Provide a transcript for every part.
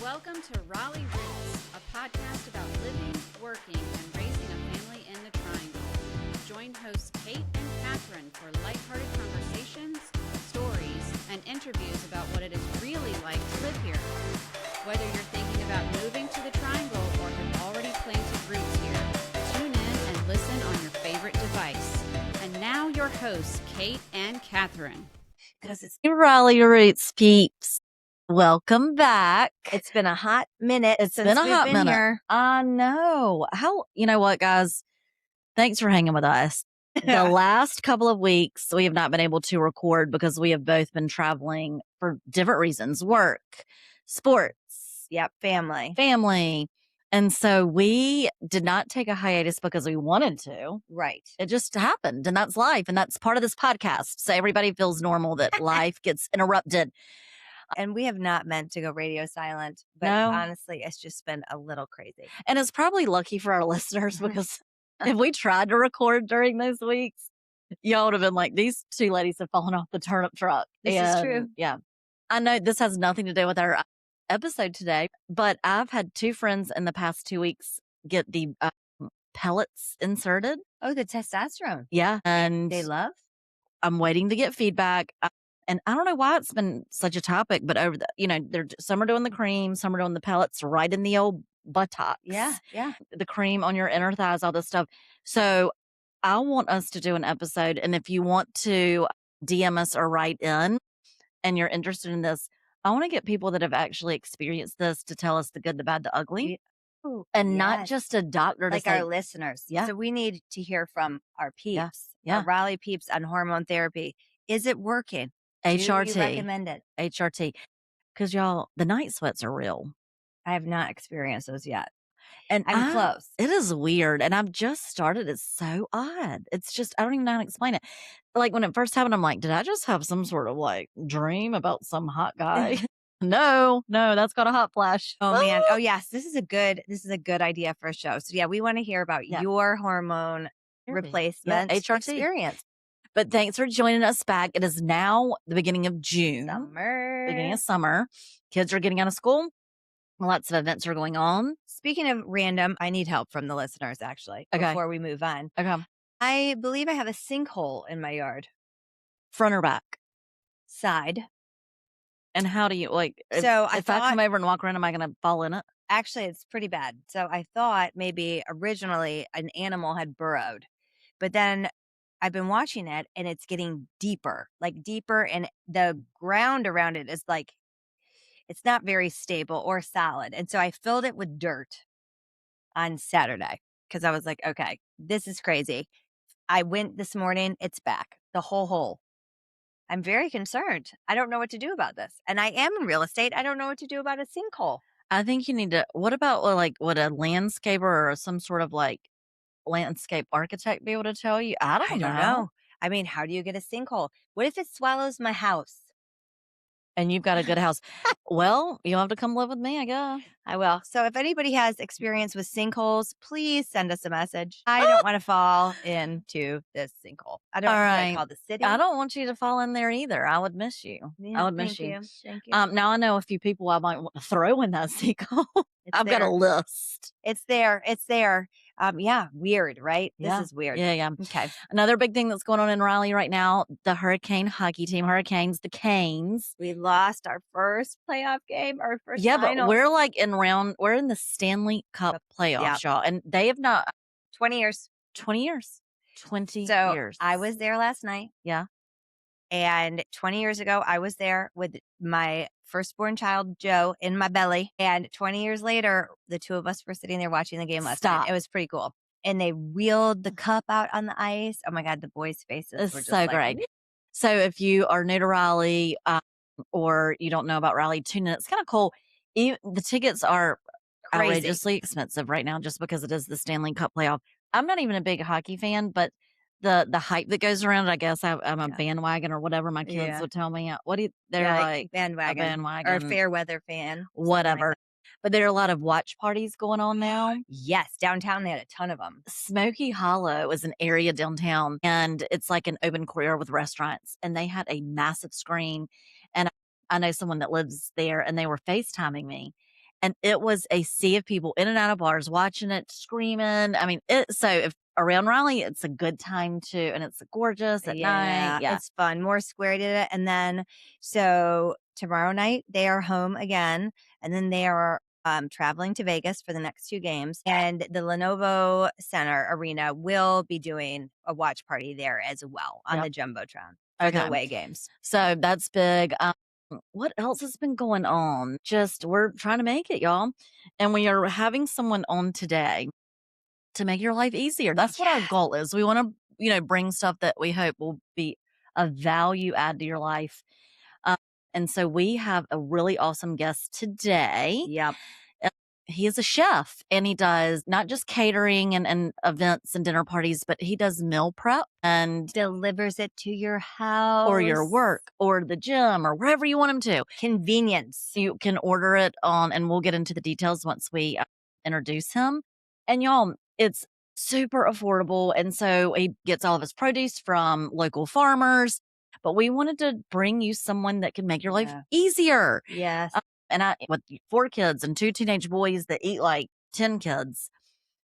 Welcome to Raleigh Roots, a podcast about living, working, and raising a family in the Triangle. Join hosts Kate and Catherine for lighthearted conversations, stories, and interviews about what it is really like to live here. Whether you're thinking about moving to the Triangle or have already planted roots here, tune in and listen on your favorite device. And now your hosts, Kate and Catherine. Because it's Raleigh Roots, peeps. Welcome back. It's been a hot minute. It's been a hot minute. Here. I know. You know what, guys? Thanks for hanging with us. The last couple of weeks, we have not been able to record because we have both been traveling for different reasons. Work, sports. Yep, family. And so we did not take a hiatus because we wanted to. Right. It just happened, and that's life, and that's part of this podcast. So everybody feels normal that life gets interrupted. And we have not meant to go radio silent, but No. honestly, it's just been a little crazy. And it's probably lucky for our listeners because if we tried to record during those weeks, y'all would have been like, these two ladies have fallen off the turnip truck. This is true. Yeah. I know this has nothing to do with our episode today, but I've had two friends in the past 2 weeks get the pellets inserted. Oh, the testosterone. Yeah. And They love? I'm waiting to get feedback. And I don't know why it's been such a topic, but over some are doing the cream, some are doing the pellets right in the old buttocks. Yeah. The cream on your inner thighs, all this stuff. So I want us to do an episode. And if you want to DM us or write in and you're interested in this, I want to get people that have actually experienced this to tell us the good, the bad, the ugly. Oh, And not just a doctor like to say, our listeners. Yeah. So we need to hear from our peeps, Yeah. our Raleigh peeps on hormone therapy. Is it working? HRT. Do you recommend it? HRT. Because y'all, the night sweats are real. I have not experienced those yet. And I'm close. It is weird. And I've just started. It's so odd. It's just, I don't even know how to explain it. Like when it first happened, I'm like, did I just have some sort of like dream about some hot guy? No, that's got a hot flash. Oh man. Oh yes. This is a good idea for a show. So yeah, we want to hear about your hormone replacement HRT experience. But thanks for joining us back. It is now the beginning of June. Beginning of summer. Kids are getting out of school. Lots of events are going on. Speaking of random, I need help from the listeners actually. Okay. Before we move on. Okay. I believe I have a sinkhole in my yard. Front or back? Side. And how do you if I come over and walk around, am I going to fall in it? Actually, it's pretty bad. So I thought maybe originally an animal had burrowed, but then I've been watching it and it's getting deeper, and the ground around it is like, it's not very stable or solid. And so I filled it with dirt on Saturday because I was like, okay, this is crazy. I went this morning, it's back, the whole hole. I'm very concerned. I don't know what to do about this. And I am in real estate. I don't know what to do about a sinkhole. I think you need to, what about would a landscaper or some sort of landscape architect be able to tell you? I don't know. I mean, how do you get a sinkhole? What if it swallows my house? And you've got a good house. Well, you'll have to come live with me, I guess. I will. So if anybody has experience with sinkholes, please send us a message. I don't want to fall into this sinkhole. I don't want to call the city. I don't want you to fall in there either. I would miss you. Yeah, I would miss you. Thank you. Now I know a few people I might want to throw in that sinkhole. I've got a list. It's there. Yeah, weird, right? This is weird. Yeah. Okay. Another big thing that's going on in Raleigh right now, the Hurricane hockey team, Hurricanes, the Canes. We lost our first playoff game, our first but final. we're in the Stanley Cup playoffs, y'all. And they have not. 20 years. 20 years. 20 so years. I was there last night. Yeah. And 20 years ago, I was there with my firstborn child, Joe, in my belly. And 20 years later, the two of us were sitting there watching the game last night. It was pretty cool. And they wheeled the cup out on the ice. Oh my God, the boys' faces were just so great. So if you are new to Raleigh or you don't know about Raleigh, tune in. It's kind of cool. The tickets are outrageously expensive right now just because it is the Stanley Cup playoff. I'm not even a big hockey fan, but the hype that goes around it, I guess I'm a bandwagon or whatever my kids would tell me. They're like bandwagon or a fair weather fan, whatever. But there are a lot of watch parties going on now. Yes, downtown they had a ton of them. Smoky Hollow is an area downtown, and it's like an open courtyard with restaurants, and they had a massive screen. And I know someone that lives there, and they were FaceTiming me. And it was a sea of people in and out of bars watching it, screaming. I mean, so if around Raleigh, it's a good time to, and it's gorgeous at night. Yeah. It's fun. More Square did it. And then, so tomorrow night, they are home again. And then they are traveling to Vegas for the next 2 games. And the Lenovo Center Arena will be doing a watch party there as well on the Jumbotron for the away games. So that's big. What else has been going on? Just we're trying to make it, y'all. And we are having someone on today to make your life easier. That's what our goal is. We want to, bring stuff that we hope will be a value add to your life. And so we have a really awesome guest today. Yep. He is a chef, and he does not just catering and events and dinner parties, but he does meal prep and delivers it to your house or your work or the gym or wherever you want him to. Convenience. You can order it on, and we'll get into the details once we introduce him. And y'all, it's super affordable. And so he gets all of his produce from local farmers, but we wanted to bring you someone that can make your life easier. Yes. And with 4 kids and 2 teenage boys that eat like 10 kids,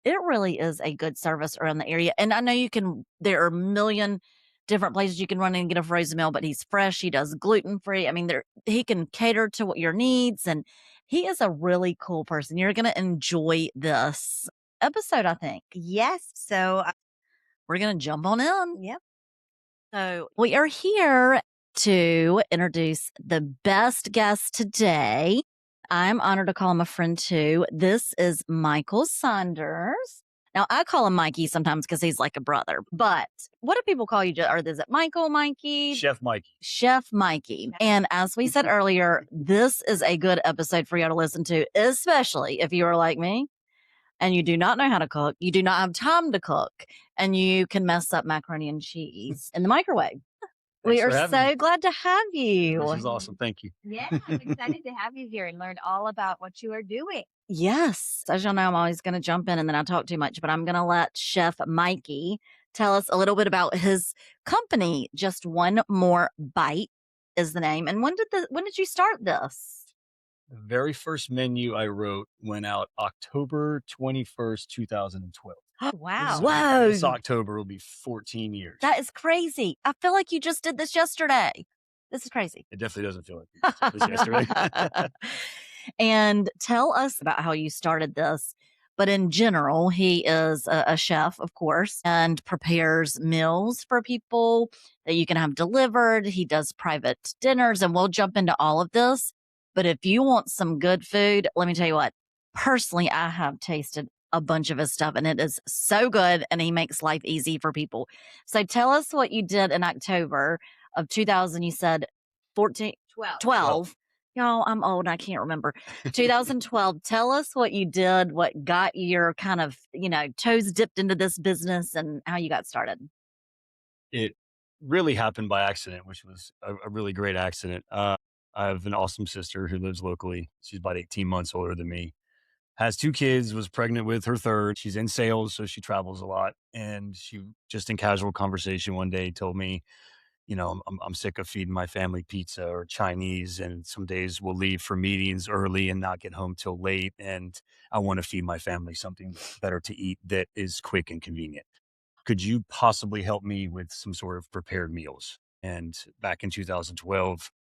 it really is a good service around the area. And I know there are a million different places you can run in and get a frozen meal, but he's fresh. He does gluten-free. I mean, he can cater to what your needs, and he is a really cool person. You're going to enjoy this episode, I think. Yes. So we're going to jump on in. Yep. So we are here to introduce the best guest today. I'm honored to call him a friend too. This is Michael Saunders. Now, I call him Mikey sometimes because he's like a brother, but what do people call you? Or is it Michael, Mikey? Chef Mikey. Chef Mikey. And as we said earlier, this is a good episode for you to listen to, especially if you are like me and you do not know how to cook, you do not have time to cook, and you can mess up macaroni and cheese in the microwave. We are so glad to have you. This is awesome. Thank you. Yeah, I'm excited to have you here and learn all about what you are doing. Yes. As y'all know, I'm always going to jump in and then I talk too much, but I'm going to let Chef Mikey tell us a little bit about his company. Just One More Bite is the name. And when did you start this? The very first menu I wrote went out October 21st, 2012. Wow. Whoa. This October will be 14 years. That is crazy. I feel like you just did this yesterday. This is crazy. It definitely doesn't feel like it was yesterday. And tell us about how you started this. But in general, he is a chef, of course, and prepares meals for people that you can have delivered. He does private dinners, and we'll jump into all of this. But if you want some good food, let me tell you what, personally, I have tasted a bunch of his stuff and it is so good, and he makes life easy for people. So tell us what you did in October of 2000. You said 12. Y'all, I'm old. I can't remember. 2012. Tell us what you did, what got your kind of, toes dipped into this business and how you got started. It really happened by accident, which was a really great accident. I have an awesome sister who lives locally. She's about 18 months older than me. Has 2 kids, was pregnant with her third. She's in sales, so she travels a lot. And she just in casual conversation one day told me, I'm sick of feeding my family pizza or Chinese, and some days we'll leave for meetings early and not get home till late. And I want to feed my family something better to eat that is quick and convenient. Could you possibly help me with some sort of prepared meals? And back in 2012,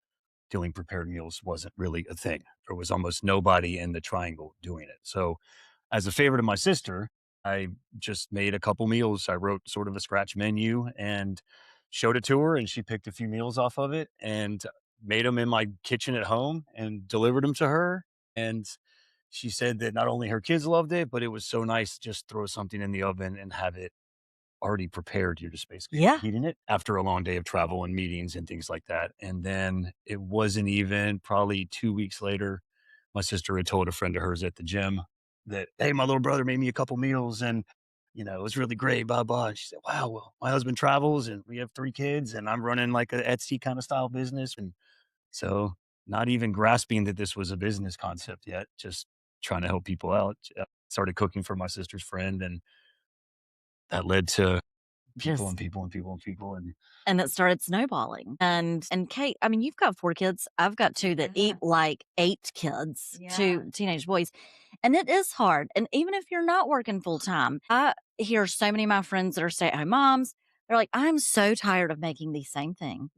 doing prepared meals wasn't really a thing. There was almost nobody in the triangle doing it. So as a favor to my sister, I just made a couple meals. I wrote sort of a scratch menu and showed it to her, and she picked a few meals off of it and made them in my kitchen at home and delivered them to her. And she said that not only her kids loved it, but it was so nice to just throw something in the oven and have it already prepared. You're just basically heating it after a long day of travel and meetings and things like that. And then it wasn't even probably 2 weeks later, my sister had told a friend of hers at the gym that, hey, my little brother made me a couple meals and, it was really great, blah, blah. And she said, wow, well, my husband travels and we have 3 kids and I'm running like a Etsy kind of style business. And so not even grasping that this was a business concept yet, just trying to help people out. Started cooking for my sister's friend, and that led to people and people and people and people. And it started snowballing. And Kate, I mean, you've got 4 kids. I've got 2 that eat like 8 kids, 2 teenage boys. And it is hard. And even if you're not working full time, I hear so many of my friends that are stay-at-home moms. They're like, I'm so tired of making the same thing.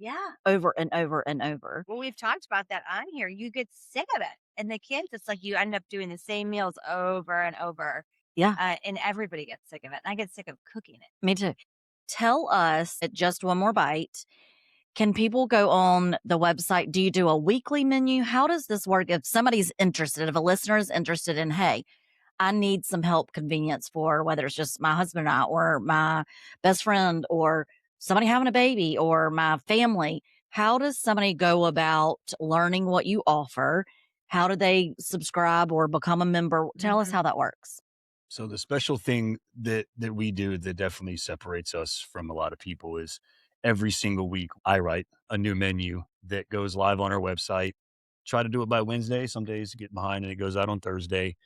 Over and over and over. Well, we've talked about that on here. You get sick of it. And the kids, it's like you end up doing the same meals over and over. Yeah. And everybody gets sick of it. And I get sick of cooking it. Me too. Tell us at Just One More Bite, can people go on the website? Do you do a weekly menu? How does this work if somebody's interested, if a listener is interested in, hey, I need some help convenience for whether it's just my husband and I or my best friend or somebody having a baby or my family. How does somebody go about learning what you offer? How do they subscribe or become a member? Tell us how that works. So the special thing that we do that definitely separates us from a lot of people is every single week I write a new menu that goes live on our website. Try to do it by Wednesday. Some days get behind and it goes out on Thursday.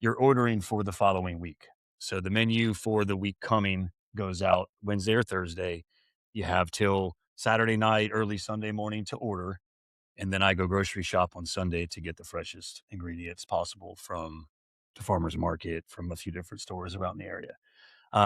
You're ordering for the following week. So the menu for the week coming goes out Wednesday or Thursday. You have till Saturday night, early Sunday morning to order. And then I go grocery shop on Sunday to get the freshest ingredients possible from the farmer's market, from a few different stores around the area.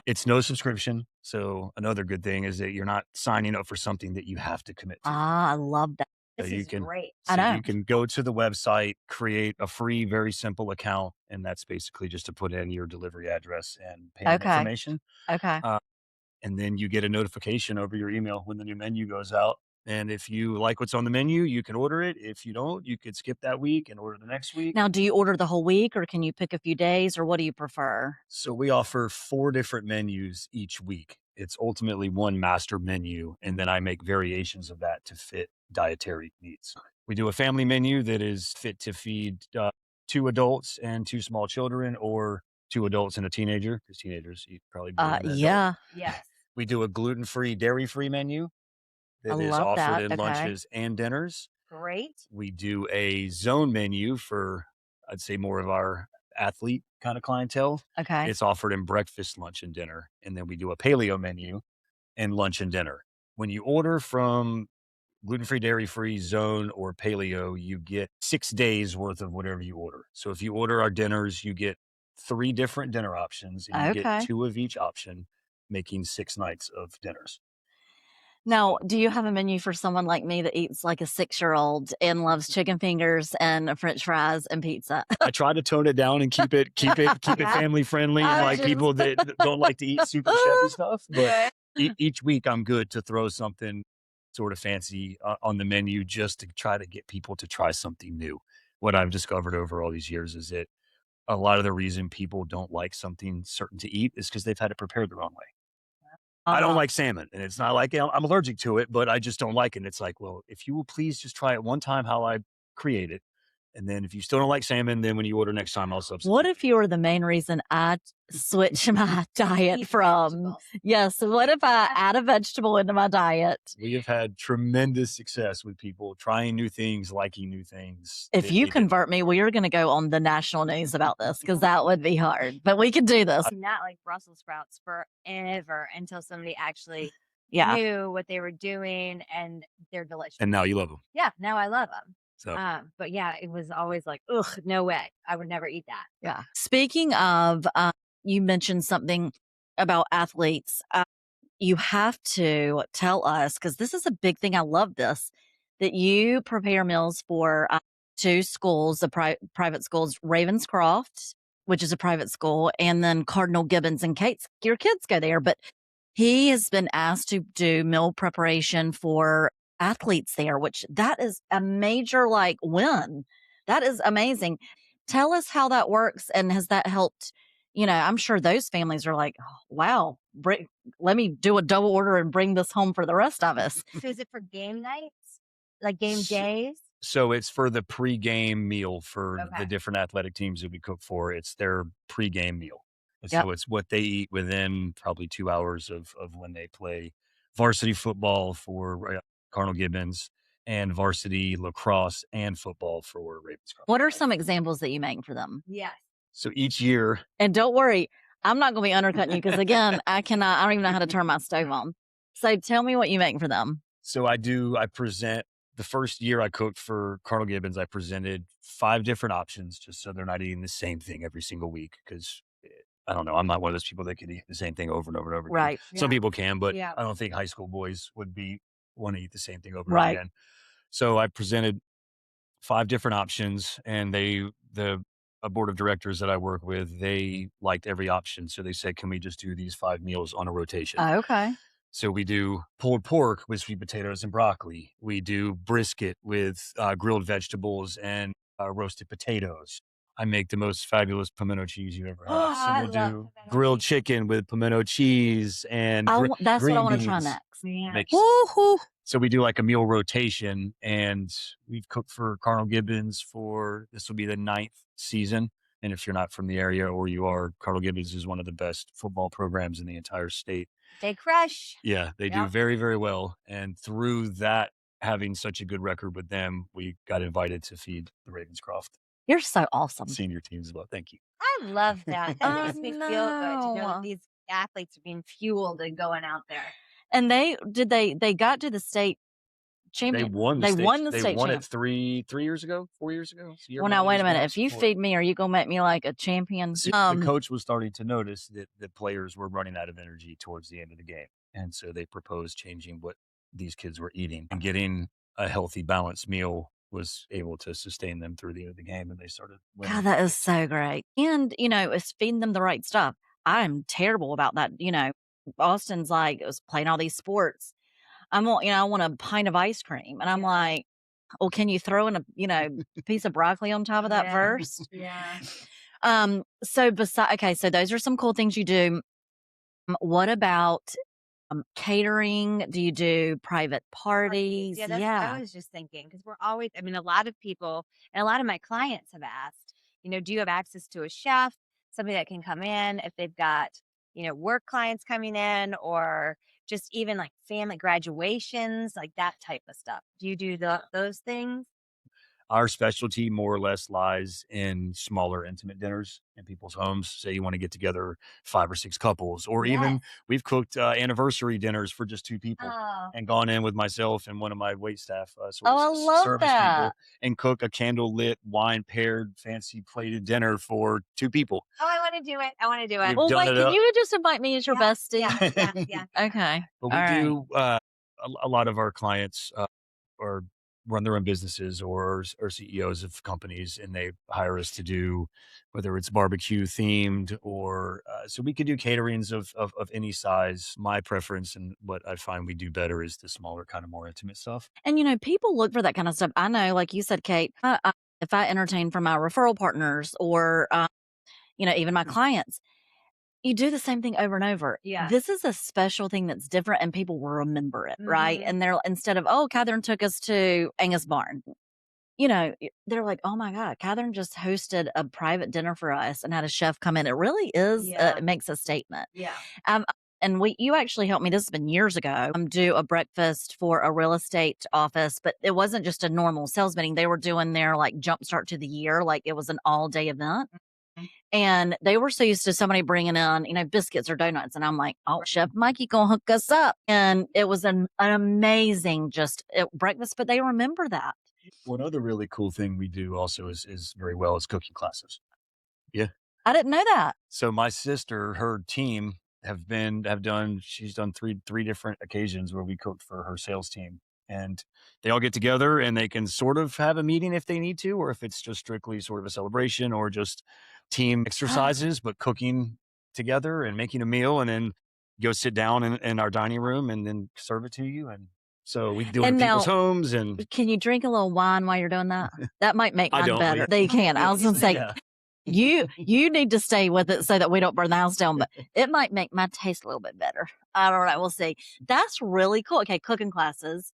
It's no subscription. So another good thing is that you're not signing up for something that you have to commit to. I love that. This is great. I know. You can go to the website, create a free, very simple account, and that's basically just to put in your delivery address and payment information. Okay. And then you get a notification over your email when the new menu goes out. And if you like what's on the menu, you can order it. If you don't, you could skip that week and order the next week. Now, do you order the whole week or can you pick a few days or what do you prefer? So we offer 4 different menus each week. It's ultimately one master menu, and then I make variations of that to fit dietary needs. We do a family menu that is fit to feed 2 adults and 2 small children, or 2 adults and a teenager, because teenagers eat probably more than yeah. Yes. We do a gluten-free, dairy-free menu that is love offered that. in Okay. lunches and dinners. Great. We do a zone menu for, I'd say, more of our athlete kind of clientele. Okay. It's offered in breakfast, lunch, and dinner. And then we do a paleo menu and lunch and dinner. When you order from gluten-free, dairy-free, zone, or paleo, you get 6 days worth of whatever you order. So if you order our dinners, you get 3 different dinner options, and you Okay. get 2 of each option, making 6 nights of dinners. Now, do you have a menu for someone like me that eats like a 6-year-old and loves chicken fingers and French fries and pizza? I try to tone it down and keep it family friendly, and like people that don't like to eat super chefy stuff. But each week I'm good to throw something sort of fancy on the menu just to try to get people to try something new. What I've discovered over all these years is that a lot of the reason people don't like something certain to eat is because they've had it prepared the wrong way. I don't like salmon, and it's not like I'm allergic to it, but I just don't like it. And it's like, well, if you will please just try it one time how I create it. And then if you still don't like salmon, then when you order next time, I'll substitute. What if you were the main reason I switch my diet from? Yes. What if I add a vegetable into my diet? We have had tremendous success with people trying new things, liking new things. If you convert me, we are going to go on the national news about this because that would be hard. But we could do this. Not like Brussels sprouts forever until somebody actually Yeah. knew what they were doing, and they're delicious. And now you love them. Yeah, now I love them. So, but yeah, it was always like, ugh, no way. I would never eat that. Yeah. Speaking of, you mentioned something about athletes. You have to tell us, because this is a big thing. I love this, that you prepare meals for 2 schools, the private schools, Ravenscroft, which is a private school, and then Cardinal Gibbons and Kate's. Your kids go there, but he has been asked to do meal preparation for athletes there, which that is a major win. That is amazing. Tell us how that works, and has that helped? I'm sure those families are like, oh, wow, let me do a double order and bring this home for the rest of us. So is it for game nights? Like game days? So it's for the pregame meal for the different athletic teams that we cook for. It's their pregame meal. Yep. So it's what they eat within probably 2 hours of when they play varsity football for Cardinal Gibbons and varsity lacrosse and football for Ravenscroft. What are some examples that you make for them? Yes. So each year, And don't worry, I'm not going to be undercutting you because, again, I don't even know how to turn my stove on. So tell me what you make for them. So I present the first year I cooked for Colonel Gibbons, I presented 5 different options just so they're not eating the same thing every single week. Cause I don't know, I'm not one of those people that could eat the same thing over and over and over again. Right. Some people can, but Yeah. I don't think high school boys would want to eat the same thing over and over again. So I presented 5 different options, and a board of directors that I work with, they liked every option. So they said, can we just do these 5 meals on a rotation? Oh, okay. So we do pulled pork with sweet potatoes and broccoli. We do brisket with grilled vegetables and roasted potatoes. I make the most fabulous pimento cheese you ever had. So we'll do grilled chicken with pimento cheese and that's what I want to try next. So we do like a meal rotation, and we've cooked for Colonel Gibbons this will be the 9th season. And if you're not from the area, or you are, Colonel Gibbons is one of the best football programs in the entire state. They crush. Yeah, they do very, very well. And through that, having such a good record with them, we got invited to feed the Ravenscroft You're so awesome. senior teams as well. Thank you. I love that. That makes me feel good to know these athletes are being fueled and going out there. And they got to the state champion. They won the state. They won it 4 years ago. Well, now wait a minute. If you feed me, are you gonna make me like a champion? The coach was starting to notice that the players were running out of energy towards the end of the game, and so they proposed changing what these kids were eating, and getting a healthy, balanced meal was able to sustain them through the end of the game, and they started winning. God, that is so great. And it's feeding them the right stuff. I'm terrible about that. Austin's like, it was playing all these sports. I want a pint of ice cream. And I'm like, well, can you throw in a piece of broccoli on top of that first? Yeah. So so those are some cool things you do. What about catering? Do you do private parties? Yeah, that's what I was just thinking, because we're always, a lot of people and a lot of my clients have asked, do you have access to a chef, somebody that can come in if they've got, work clients coming in, or just even like family graduations, like that type of stuff. Do you do those things? Our specialty more or less lies in smaller, intimate dinners in people's homes. Say you want to get together 5 or 6 couples, or even we've cooked anniversary dinners for just 2 people and gone in with myself and one of my wait staff, service people, and cook a candle-lit, wine-paired, fancy plated dinner for 2 people. Oh, I want to do it. Well, wait, can you just invite me as your bestie? Yeah. Okay. But we do, a lot of our clients are run their own businesses or CEOs of companies, and they hire us to do, whether it's barbecue themed or so we could do caterings of any size. My preference, and what I find we do better, is the smaller, kind of more intimate stuff. And people look for that kind of stuff. I know, like you said, Kate, if I entertain for my referral partners or even my clients, you do the same thing over and over. Yeah. This is a special thing that's different, and people will remember it, right? And they're, instead of, oh, Catherine took us to Angus Barn, they're like, oh my God, Catherine just hosted a private dinner for us and had a chef come in. It really is, it makes a statement. Yeah. And you actually helped me, this has been years ago, do a breakfast for a real estate office, but it wasn't just a normal sales meeting. They were doing their like jumpstart to the year. Like it was an all day event. And they were so used to somebody bringing in, biscuits or donuts. And I'm like, oh, Chef Mikey gonna hook us up. And it was an amazing breakfast, but they remember that. One other really cool thing we do also is very well is cooking classes. Yeah. I didn't know that. So my sister, her team she's done three different occasions where we cooked for her sales team. And they all get together and they can sort of have a meeting if they need to, or if it's just strictly sort of a celebration or just team exercises, but cooking together and making a meal, and then go sit down in our dining room and then serve it to you. And so we do it in people's homes. And can you drink a little wine while you're doing that? That might make mine better. They can. I was going to say, you need to stay with it so that we don't burn the house down, but it might make my taste a little bit better. I don't know. We'll see. That's really cool. Okay, cooking classes.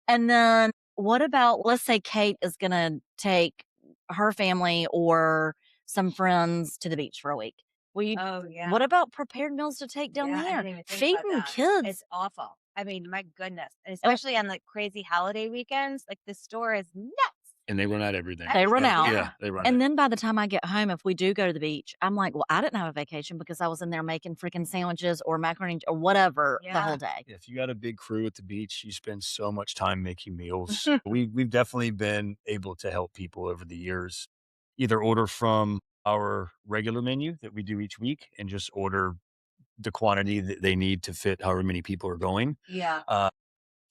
And then what about, let's say Kate is going to take her family or some friends to the beach for a week. What about prepared meals to take down there? Feeding kids. It's awful. My goodness. And especially on like crazy holiday weekends, like the store is nuts. And they run out everything. They run out. Yeah, they run And out. then by the time I get home, if we do go to the beach, I'm like, well, I didn't have a vacation because I was in there making freaking sandwiches or macaroni or whatever the whole day. If you got a big crew at the beach, you spend so much time making meals. We've definitely been able to help people over the years, either order from our regular menu that we do each week and just order the quantity that they need to fit however many people are going. Yeah. A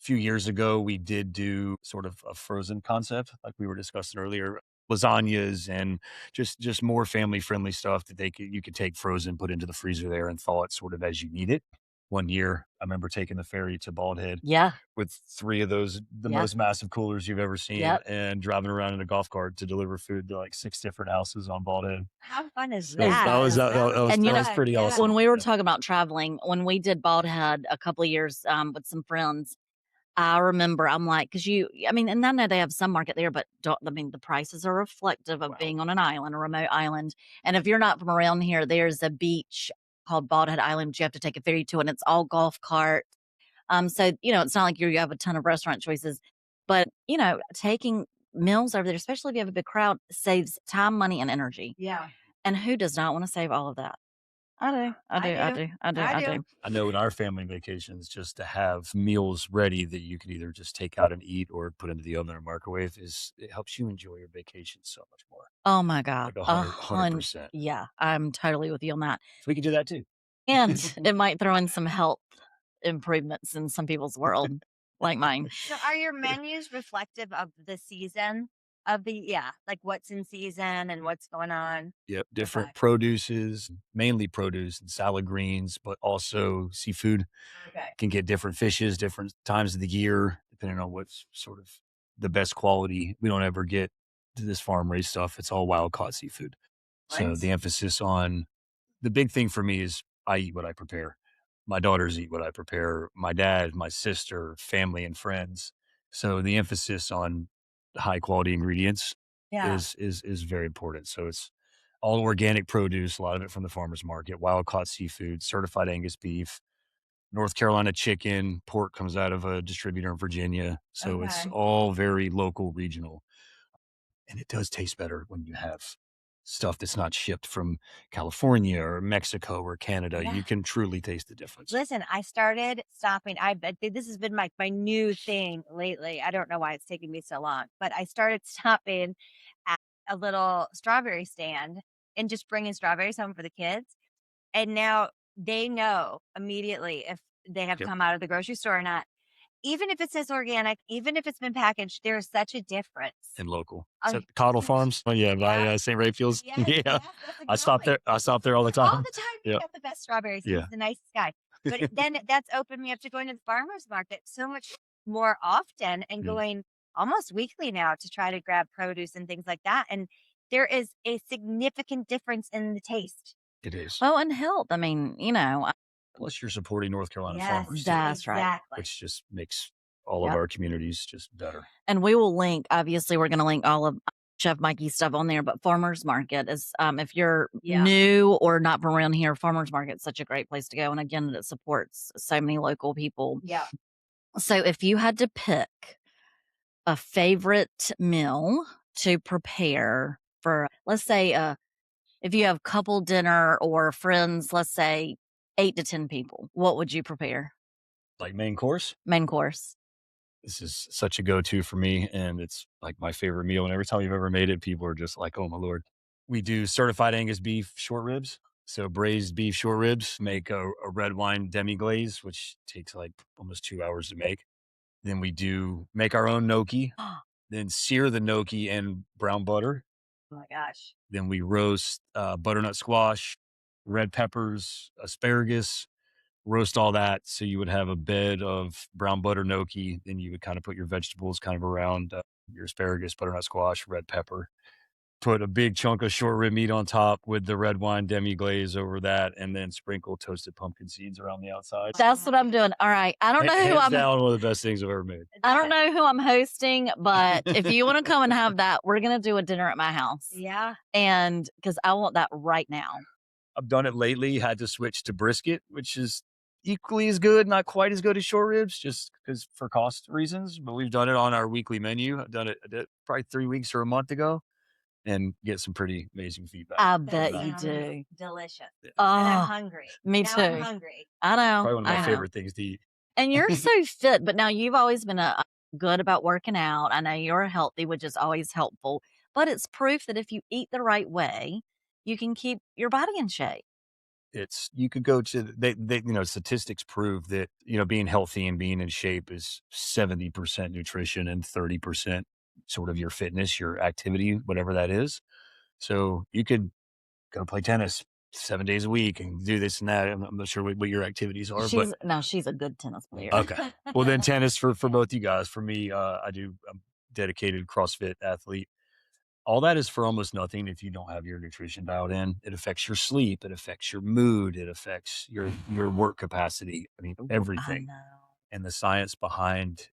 few years ago, we did do sort of a frozen concept, like we were discussing earlier, lasagnas and just more family friendly stuff that you could take frozen, put into the freezer there, and thaw it sort of as you need it. One year, I remember taking the ferry to Bald Head Yeah. with 3 of those, the most massive coolers you've ever seen, and driving around in a golf cart to deliver food to like 6 different houses on Bald Head. How fun is So that? that was pretty awesome. When we were talking about traveling, when we did Bald Head a couple of years with some friends, I remember I'm like, because and I know they have some market there, but the prices are reflective of being on an island, a remote island. And if you're not from around here, there's a beach called Bald Head Island you have to take a ferry to, and it's all golf cart. So, it's not like you have a ton of restaurant choices, but, taking meals over there, especially if you have a big crowd, saves time, money, and energy. Yeah. And who does not want to save all of that? I do. I know in our family vacations, just to have meals ready that you can either just take out and eat or put into the oven or microwave it helps you enjoy your vacation so much more. Oh my God. Like 100%. Yeah, I'm totally with you on that. So we can do that too. And it might throw in some health improvements in some people's world, like mine. So are your menus reflective of the season? Like what's in season and what's going on? Yep, different produces, mainly produce and salad greens, but also seafood. Okay. Can get different fishes, different times of the year, depending on what's sort of the best quality. We don't ever get to this farm raised stuff. It's all wild caught seafood. So Nice. the emphasis on the big thing for me is I eat what I prepare. My daughters eat what I prepare. My dad, my sister, family, and friends. So the emphasis on high quality ingredients is very important. So it's all organic produce, a lot of it from the farmer's market, wild caught seafood, certified Angus beef, North Carolina chicken, pork comes out of a distributor in Virginia. So it's all very local, regional. And it does taste better when you have stuff that's not shipped from California or Mexico or Canada. Yeah. You can truly taste the difference. Listen, I started stopping. I bet this has been my new thing lately. I don't know why it's taking me so long, but I started stopping at a little strawberry stand and just bringing strawberries home for the kids. And now they know immediately if they have come out of the grocery store or not. Even if it says organic, even if it's been packaged, there's such a difference. And local. So Cottle Farms. Oh, yeah, by St. Raphael's. Yes, I stop there all the time. All the time. You got the best strawberries. Yeah. He's the nicest guy. But then that's opened me up to going to the farmer's market so much more often and going almost weekly now to try to grab produce and things like that. And there is a significant difference in the taste. It is. Well, and health. Plus, you're supporting North Carolina Yes, farmers. That's right. Exactly. Which just makes all of our communities just better. And we will link, obviously, we're going to link all of Chef Mikey's stuff on there, but Farmer's Market is, if you're new or not from around here, Farmer's Market is such a great place to go. And again, it supports so many local people. Yeah. So if you had to pick a favorite meal to prepare for, let's say, if you have couple dinner or friends, let's say 8 to 10 people, what would you prepare? Like main course? Main course. This is such a go-to for me, and it's like my favorite meal. And every time you've ever made it, people are just like, oh my Lord. We do certified Angus beef short ribs. So braised beef short ribs, make a red wine demi-glaze, which takes like almost 2 hours to make. Then we make our own gnocchi, then sear the gnocchi in brown butter. Oh my gosh. Then we roast butternut squash, red peppers, asparagus, roast all that. So you would have a bed of brown butter gnocchi. Then you would kind of put your vegetables kind of around your asparagus, butternut squash, red pepper. Put a big chunk of short rib meat on top with the red wine demi-glaze over that, and then sprinkle toasted pumpkin seeds around the outside. That's what I'm doing. All right. I don't know who Hands down, one of the best things I've ever made. I don't know who I'm hosting, but if you want to come and have that, we're going to do a dinner at my house. Yeah. And because I want that right now. I've done it lately, had to switch to brisket, which is equally as good, not quite as good as short ribs, just because for cost reasons. But we've done it on our weekly menu. I did it probably 3 weeks or a month ago, and get some pretty amazing feedback. I That bet you sounds do. delicious. Yeah. And I'm Oh, hungry. me Now I'm too. hungry. I know. Probably one of my I know. favorite things to eat. And you're so fit, but now you've always been good about working out. I know you're healthy, which is always helpful. But it's proof that if you eat the right way, you can keep your body in shape. You could go to statistics prove that being healthy and being in shape is 70% nutrition and 30% sort of your fitness, your activity, whatever that is. So you could go play tennis 7 days a week and do this and that. I'm not sure what your activities are, but She's a good tennis player. okay. Well, then tennis for both you guys. For me, I'm a dedicated CrossFit athlete. All that is for almost nothing if you don't have your nutrition dialed in. It affects your sleep. It affects your mood. It affects your work capacity. I mean, I everything. know. And the science behind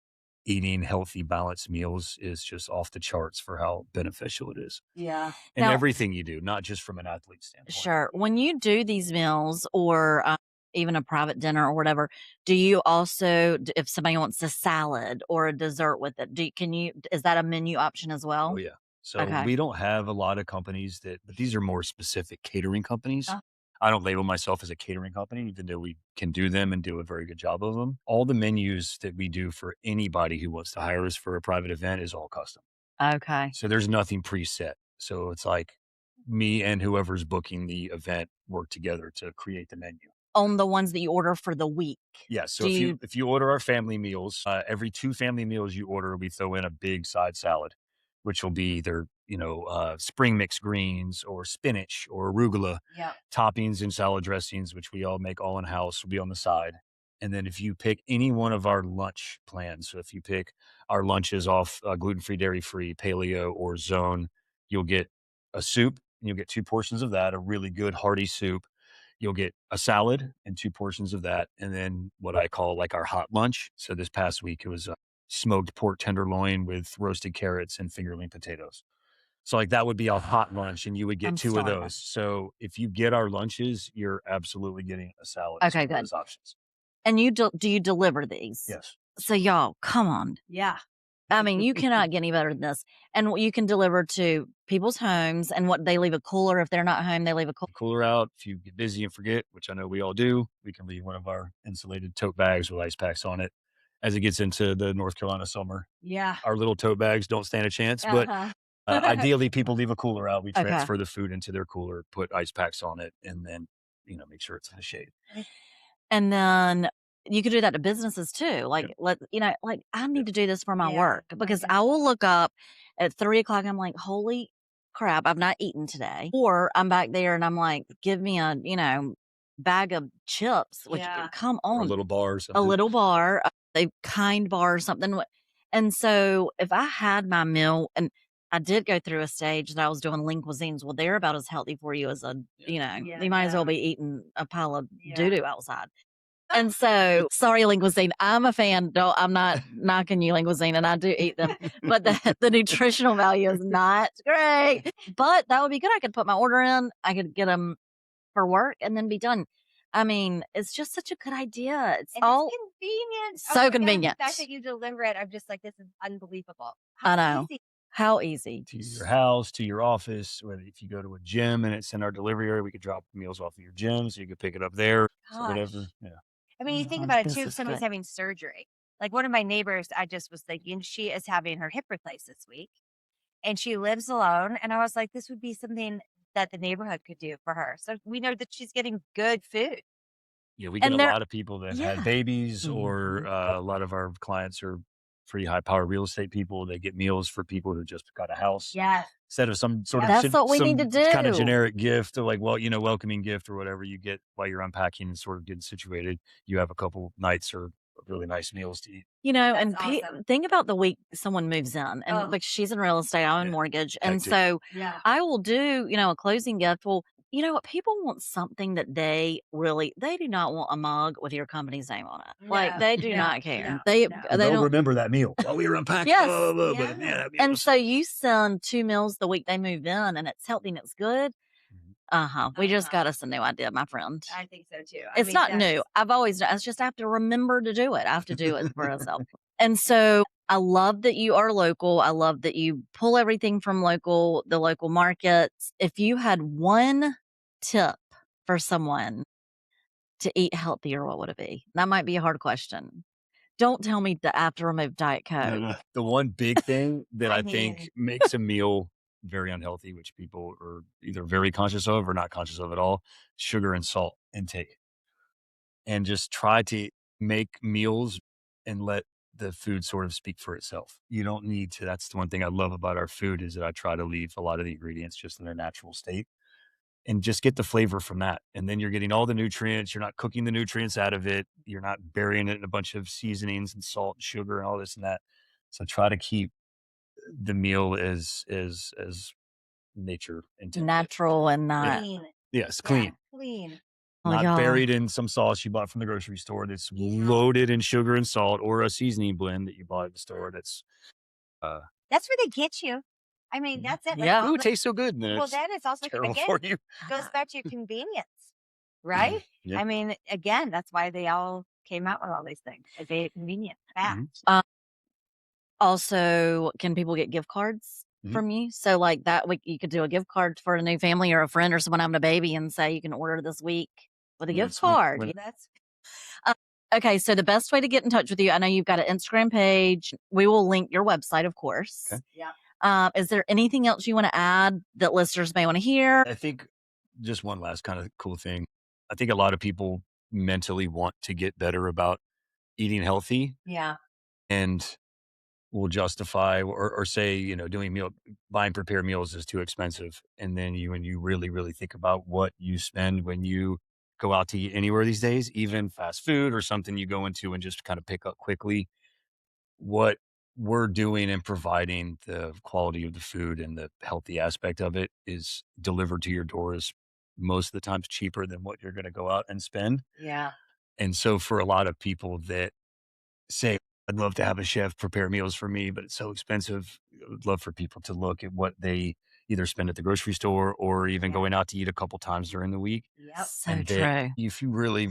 eating healthy, balanced meals is just off the charts for how beneficial it is. Yeah. And Now, everything you do, not just from an athlete standpoint. sure. When you do these meals or even a private dinner or whatever, do you also, if somebody wants a salad or a dessert with it, is that a menu option as well? Oh, yeah. So Okay. we don't have a lot of companies but these are more specific catering companies. Oh. I don't label myself as a catering company, even though we can do them and do a very good job of them. All the menus that we do for anybody who wants to hire us for a private event is all custom. Okay. So there's nothing preset. So it's like me and whoever's booking the event work together to create the menu. On the ones that you order for the week. Yeah. So if you order our family meals, every 2 family meals you order, we throw in a big side salad, which will be either spring mixed greens or spinach or arugula. Yep. Toppings and salad dressings, which we all make all in house, will be on the side. And then if you pick any one of our lunch plans, so if you pick our lunches off gluten-free, dairy-free, paleo, or zone, you'll get a soup, and you'll get 2 portions of that, a really good hearty soup. You'll get a salad and 2 portions of that, and then what I call like our hot lunch. So this past week, it was smoked pork tenderloin with roasted carrots and fingerling potatoes. So like that would be a hot lunch, and you would get I'm 2 of starving. those. So if you get our lunches, you're absolutely getting a salad. Okay, good. Those options. And do you deliver these? Yes. So y'all, come on. Yeah. I mean, you cannot get any better than this. And you can deliver to people's homes, and what they leave a cooler. If they're not home, they leave a cooler. Cooler out. If you get busy and forget, which I know we all do, we can leave one of our insulated tote bags with ice packs on it. As it gets into the North Carolina summer, Yeah. our little tote bags don't stand a chance. But ideally, people leave a cooler out. We Okay. transfer the food into their cooler, put ice packs on it, and then make sure it's in the shade. And then you could do that to businesses too. Like, I need to do this for my work, because I will look up at 3:00. I'm like, holy crap, I've not eaten today. Or I'm back there and I'm like, give me a, bag of chips, which come Or on, a little bar or a something. little bar, a kind bar or something. And so if I had my meal, and I did go through a stage that I was doing lean cuisines, well, they're about as healthy for you as you might as well be eating a pile of doo-doo outside. And so, sorry, lean cuisine. I'm a fan. I'm not knocking you, lean cuisine, and I do eat them. But the nutritional value is not great. But that would be good. I could put my order in. I could get them for work and then be done. I mean, it's just such a good idea. It's convenient. So convenient. The fact that you deliver it, I'm just like, this is unbelievable. I know. How easy. To your house, to your office, whether if you go to a gym and it's in our delivery area, we could drop meals off of your gym so you could pick it up there. So whatever. Yeah. I mean, you think about it This too, if is somebody's good. having surgery. Like one of my neighbors, I just was thinking, she is having her hip replaced this week and she lives alone. And I was like, this would be something that the neighborhood could do for her. So we know that she's getting good food. Yeah, we get And a lot of people that had babies, or Mhm. a lot of our clients are pretty high power real estate people. They get meals for people who just got a house. Yes. Instead of some sort That's of what we need to kind of do. generic gift, or like, welcoming gift or whatever you get while you're unpacking and sort of getting situated, you have a couple nights or really nice meals to eat. And That's awesome. think about the week someone moves in, and because she's in real estate, I'm in mortgage. And Hectic. so I will do, a closing gift. Well, you know what? People want something that they do not want a mug with your company's name on it. Like, they do not care. They don't remember that meal while we were unpacking. Yes. That meal And was- so you send 2 meals the week they move in, and it's healthy and it's good. We just got us a new idea, my friend. I think so too. It's not new. I've always done. It's just I have to remember to do it. I have to do it for myself. And so I love that you are local. I love that you pull everything from the local markets. If you had one tip for someone to eat healthier, what would it be? That might be a hard question. Don't tell me the after removed Diet Coke. No. The one big thing that I I think makes a meal very unhealthy, which people are either very conscious of or not conscious of at all, sugar and salt intake. And just try to make meals and let the food sort of speak for itself. You don't need to. That's the one thing I love about our food is that I try to leave a lot of the ingredients just in their natural state and just get the flavor from that. And then you're getting all the nutrients. You're not cooking the nutrients out of it. You're not burying it in a bunch of seasonings and salt and sugar and all this and that. So try to keep the meal as nature intended. Natural and not clean. Yes, clean. Yeah, clean. Not y'all. buried in some sauce you bought from the grocery store that's loaded in sugar and salt, or a seasoning blend that you bought at the store that's That's where they get you. I mean, that's it. Yeah. ooh, it tastes so good. And then Well, it's that is also terrible again for you. goes back to convenience, right? Yeah. I mean, again, that's why they all came out with all these things. It's very convenient, fast. Also, can people get gift cards from you? So like that week, you could do a gift card for a new family or a friend or someone having a baby and say you can order this week with a gift card. That's Okay, so the best way to get in touch with you, I know you've got an Instagram page. We will link your website, of course. Okay. yeah. Is there anything else you want to add that listeners may want to hear? I think just one last kind of cool thing. I think a lot of people mentally want to get better about eating healthy Yeah. and will justify or say, buying prepared meals is too expensive. And then when you really, really think about what you spend when you go out to eat anywhere these days, even fast food or something you go into and just kind of pick up quickly, what we're doing and providing the quality of the food and the healthy aspect of it is delivered to your door is most of the times cheaper than what you're going to go out and spend. Yeah. And so for a lot of people that say, I'd love to have a chef prepare meals for me, but it's so expensive. I would love for people to look at what they either spend at the grocery store or even going out to eat a couple times during the week. Yep. So And true. that if you really,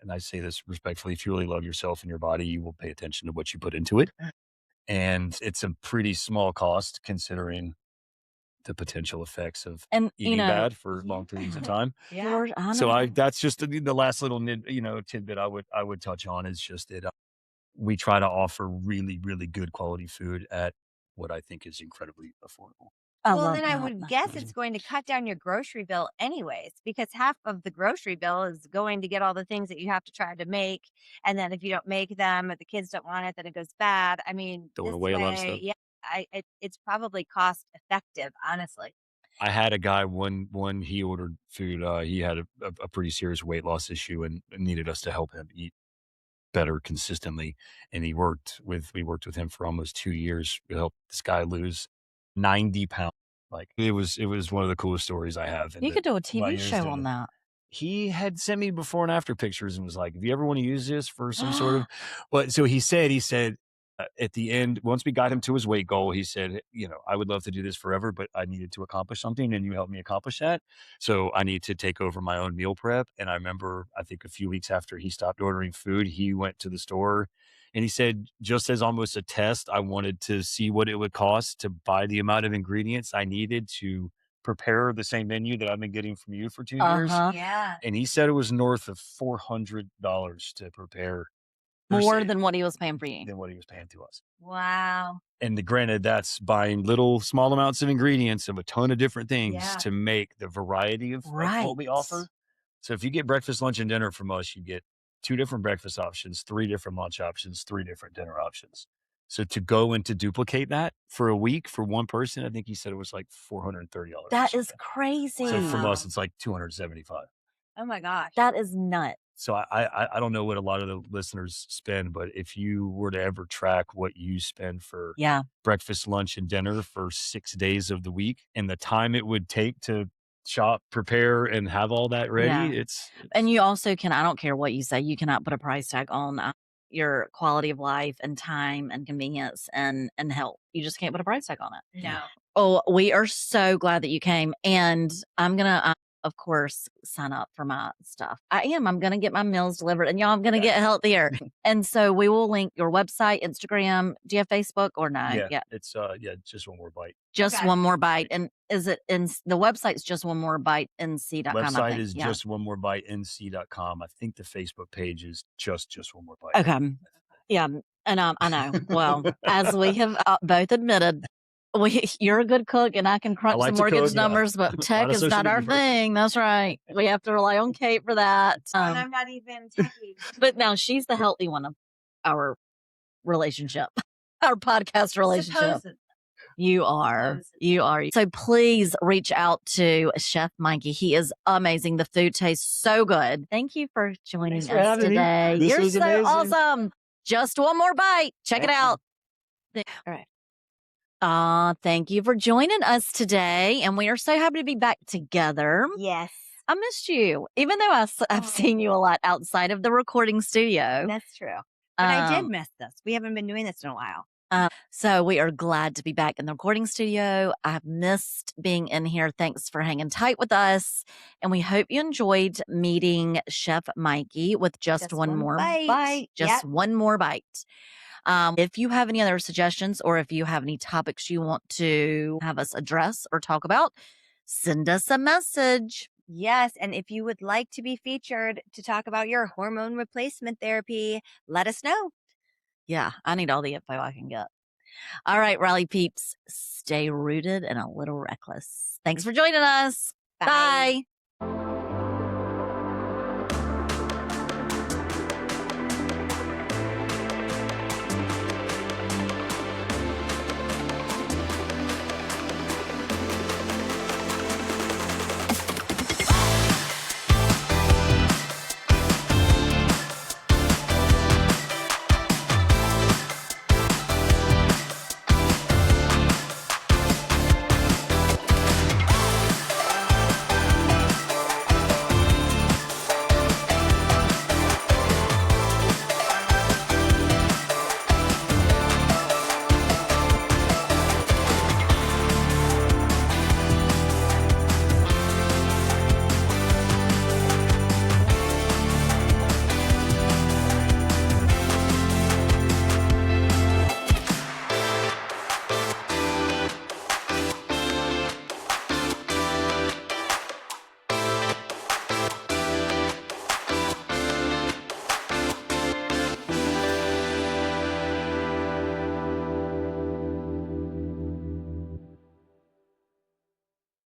and I say this respectfully, if you really love yourself and your body, you will pay attention to what you put into it. And it's a pretty small cost considering the potential effects of And eating bad for long periods of time. Yeah. So that's just the last little tidbit I would touch on is just that we try to offer really, really good quality food at what I think is incredibly affordable. Well, then I would guess it's going to cut down your grocery bill anyways, because half of the grocery bill is going to get all the things that you have to try to make. And then if you don't make them, if the kids don't want it, then it goes bad. I mean, Throwing this away a lot of way, stuff. Yeah, it's probably cost effective, honestly. I had a guy when he ordered food, he had a pretty serious weight loss issue and needed us to help him eat better consistently. And we worked with him for almost 2 years. We helped this guy lose 90 pounds. Like it was one of the coolest stories I have. You could do a TV show on that. He had sent me before and after pictures and was like, if you ever want to use this for some sort of, but so he said, at the end, once we got him to his weight goal, he said, I would love to do this forever, but I needed to accomplish something and you helped me accomplish that. So I need to take over my own meal prep. And I remember, I think a few weeks after he stopped ordering food, he went to the store and he said, just as almost a test, I wanted to see what it would cost to buy the amount of ingredients I needed to prepare the same menu that I've been getting from you for 2 years. Yeah. And he said it was north of $400 to prepare More than what he was paying for you. than what he was paying to us. Wow. And granted, that's buying small amounts of ingredients of a ton of different things to make the variety of what we offer. So if you get breakfast, lunch, and dinner from us, you get 2 different breakfast options, 3 different lunch options, 3 different dinner options. So to go and to duplicate that for a week for one person, I think he said it was like $430. That is crazy. So from us, it's like $275. Oh my gosh. That is nuts. So I don't know what a lot of the listeners spend, but if you were to ever track what you spend for breakfast, lunch, and dinner for 6 days of the week and the time it would take to shop, prepare, and have all that ready, it's and you also I don't care what you say, you cannot put a price tag on your quality of life and time and convenience and health. You just can't put a price tag on it. No. Oh, we are so glad that you came. And I'm going to of course, sign up for my stuff. I'm going to get my meals delivered, and y'all, I'm going to get healthier. And so we will link your website, Instagram. Do you have Facebook or no? Yeah. It's just one more bite. Just one more bite. And is it in the website's just one more bite nc.com? Website is just one more bite nc.com. I think the Facebook page is just one more bite. Okay. Yeah. And I know. Well, as we have both admitted, you're a good cook and I can crunch some mortgage numbers, but tech is not our thing. That's right. We have to rely on Kate for that. And I'm not even techie. But now she's the healthy one of our relationship, our podcast relationship. Supposedly. You are. So please reach out to Chef Mikey. He is amazing. The food tastes so good. Thank you for joining us today. You're so amazing. Awesome. Just one more bite. Check it out. All right. Thank you for joining us today. And we are so happy to be back together. Yes. I missed you, even though I've seen you a lot outside of the recording studio. That's true. But I did miss this. We haven't been doing this in a while. So we are glad to be back in the recording studio. I've missed being in here. Thanks for hanging tight with us. And we hope you enjoyed meeting Chef Mikey with just one more bite. Just one more bite. If you have any other suggestions or if you have any topics you want to have us address or talk about, send us a message. Yes. And if you would like to be featured to talk about your hormone replacement therapy, let us know. Yeah, I need all the info I can get. All right, Raleigh peeps, stay rooted and a little reckless. Thanks for joining us. Bye.